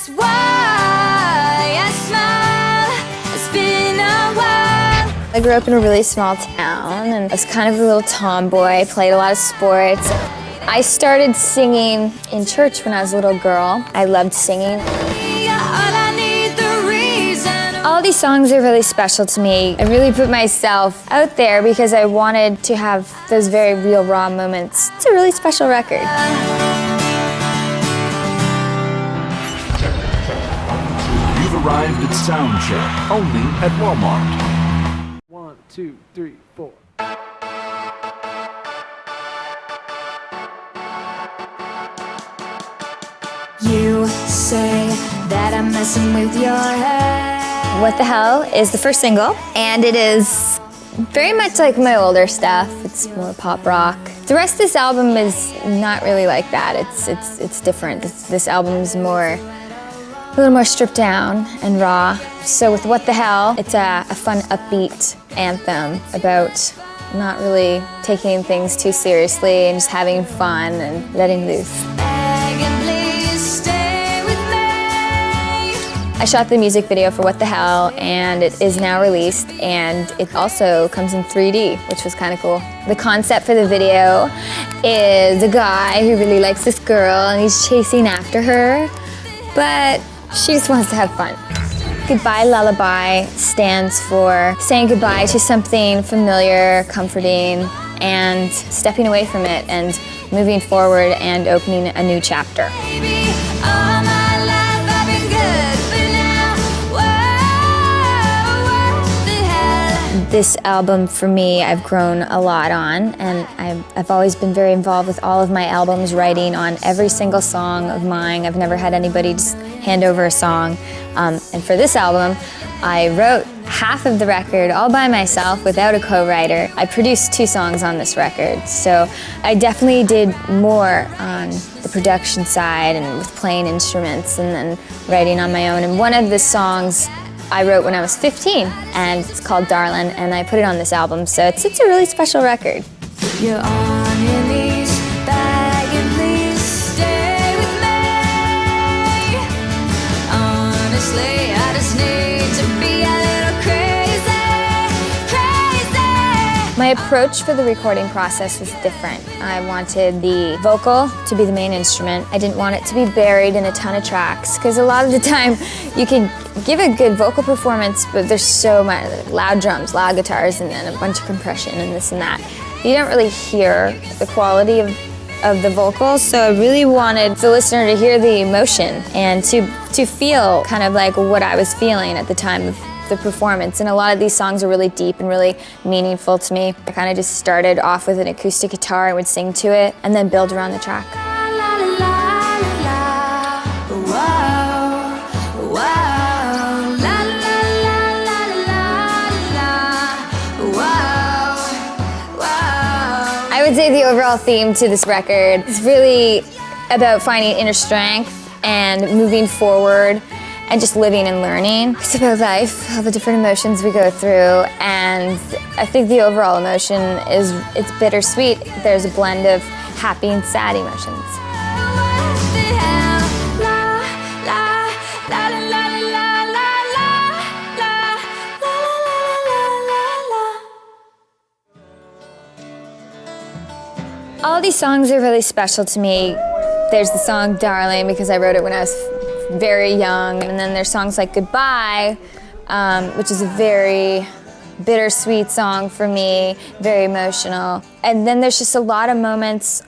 That's why I smile. It's been a while. I grew up in a really small town, and I was kind of a little tomboy. I played a lot of sports. I started singing in church when I was a little girl. I loved singing. All these songs are really special to me. I really put myself out there because I wanted to have those very real, raw moments. It's a really special record. You've arrived at Soundcheck, only at Walmart. 1, 2, 3, 4. You say that I'm messing with your head. What the Hell is the first single, and it is very much like my older stuff. It's more pop rock. The rest of this album is not really like that. It's different. This album's a little more stripped down and raw. So with What the Hell, it's a fun, upbeat anthem about not really taking things too seriously and just having fun and letting loose. I shot the music video for What the Hell, and it is now released, and it also comes in 3D, which was kind of cool. The concept for the video is a guy who really likes this girl, and he's chasing after her, but she just wants to have fun. Goodbye Lullaby stands for saying goodbye to something familiar, comforting, and stepping away from it and moving forward and opening a new chapter. This album, for me, I've grown a lot on, and I've always been very involved with all of my albums, writing on every single song of mine. I've never had anybody just hand over a song. And for this album, I wrote half of the record all by myself without a co-writer. I produced 2 songs on this record, so I definitely did more on the production side and with playing instruments and then writing on my own. And one of the songs I wrote when I was 15, and it's called Darlin', and I put it on this album, so it's a really special record. You're on your knees, begging, please stay with me. Honestly, I just need to be a little crazy, crazy. My approach for the recording process was different. I wanted the vocal to be the main instrument. I didn't want it to be buried in a ton of tracks, because a lot of the time you can give a good vocal performance, but there's so much loud drums, loud guitars, and then a bunch of compression and this and that. You don't really hear the quality of the vocals, so I really wanted the listener to hear the emotion and to feel kind of like what I was feeling at the time of the performance. And a lot of these songs are really deep and really meaningful to me. I kind of just started off with an acoustic guitar and would sing to it and then build around the track. I would say the overall theme to this record is really about finding inner strength and moving forward and just living and learning. It's about life, all the different emotions we go through, and I think the overall emotion it's bittersweet. There's a blend of happy and sad emotions. All these songs are really special to me. There's the song Darling, because I wrote it when I was very young, and then there's songs like Goodbye, which is a very bittersweet song for me, very emotional. And then there's just a lot of moments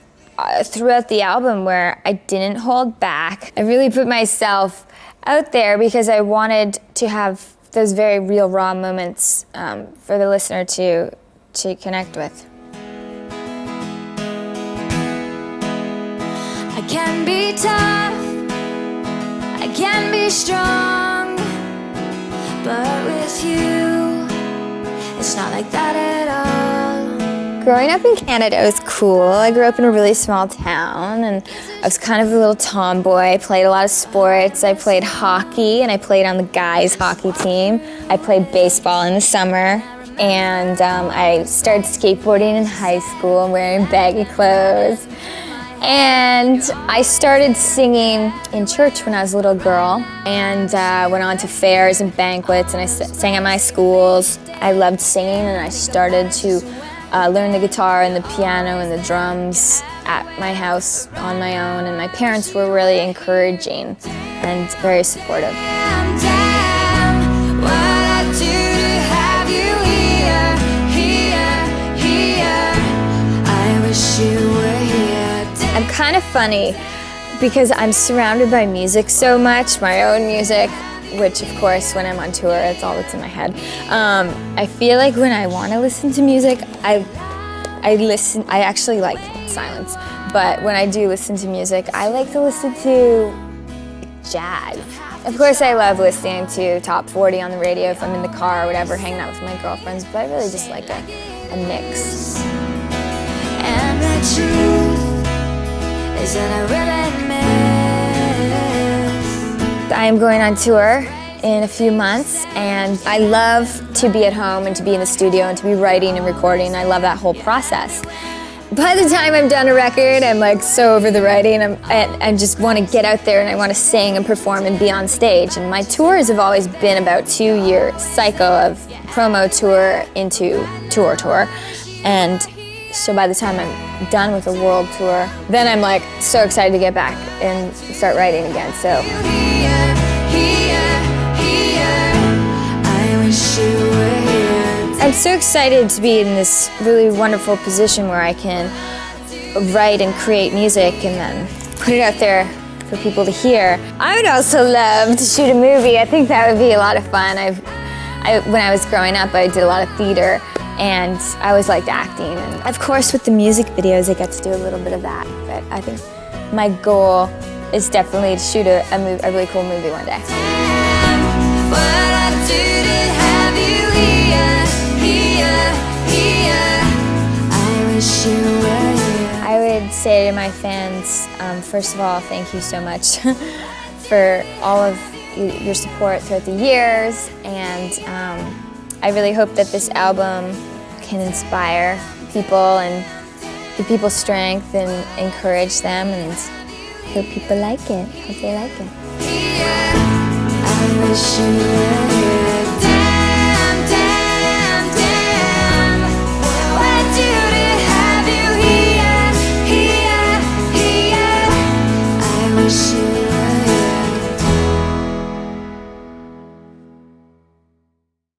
throughout the album where I didn't hold back. I really put myself out there because I wanted to have those very real, raw moments for the listener to connect with. I can be tough, I can be strong, but with you, it's not like that at all. Growing up in Canada was cool. I grew up in a really small town, and I was kind of a little tomboy. I played a lot of sports. I played hockey, and I played on the guys' hockey team. I played baseball in the summer, and I started skateboarding in high school and wearing baggy clothes. And I started singing in church when I was a little girl, and went on to fairs and banquets, and I sang at my schools. I loved singing, and I started to learn the guitar and the piano and the drums at my house on my own, and my parents were really encouraging and very supportive. I'm kind of funny because I'm surrounded by music so much, my own music, which of course when I'm on tour, it's all that's in my head. I feel like when I want to listen to music, I actually like silence, but when I do listen to music, I like to listen to jazz. Of course I love listening to top 40 on the radio if I'm in the car or whatever, hanging out with my girlfriends, but I really just like a mix. And the truth is that I really miss. I am going on tour in a few months, and I love to be at home and to be in the studio and to be writing and recording. I love that whole process. By the time I'm done a record, I'm like so over the writing, and I just want to get out there and I want to sing and perform and be on stage. And my tours have always been about 2-year cycle of promo tour into tour. And so by the time I'm done with a world tour, then I'm like so excited to get back and start writing again. So. I'm so excited to be in this really wonderful position where I can write and create music and then put it out there for people to hear. I would also love to shoot a movie. I think that would be a lot of fun. When I was growing up, I did a lot of theater, and I always liked acting. And of course, with the music videos, I get to do a little bit of that. But I think my goal is definitely to shoot a really cool movie one day. I would say to my fans, first of all, thank you so much for all of your support throughout the years, and I really hope that this album can inspire people and give people strength and encourage them, and hope people like it, hope they like it. I wish you were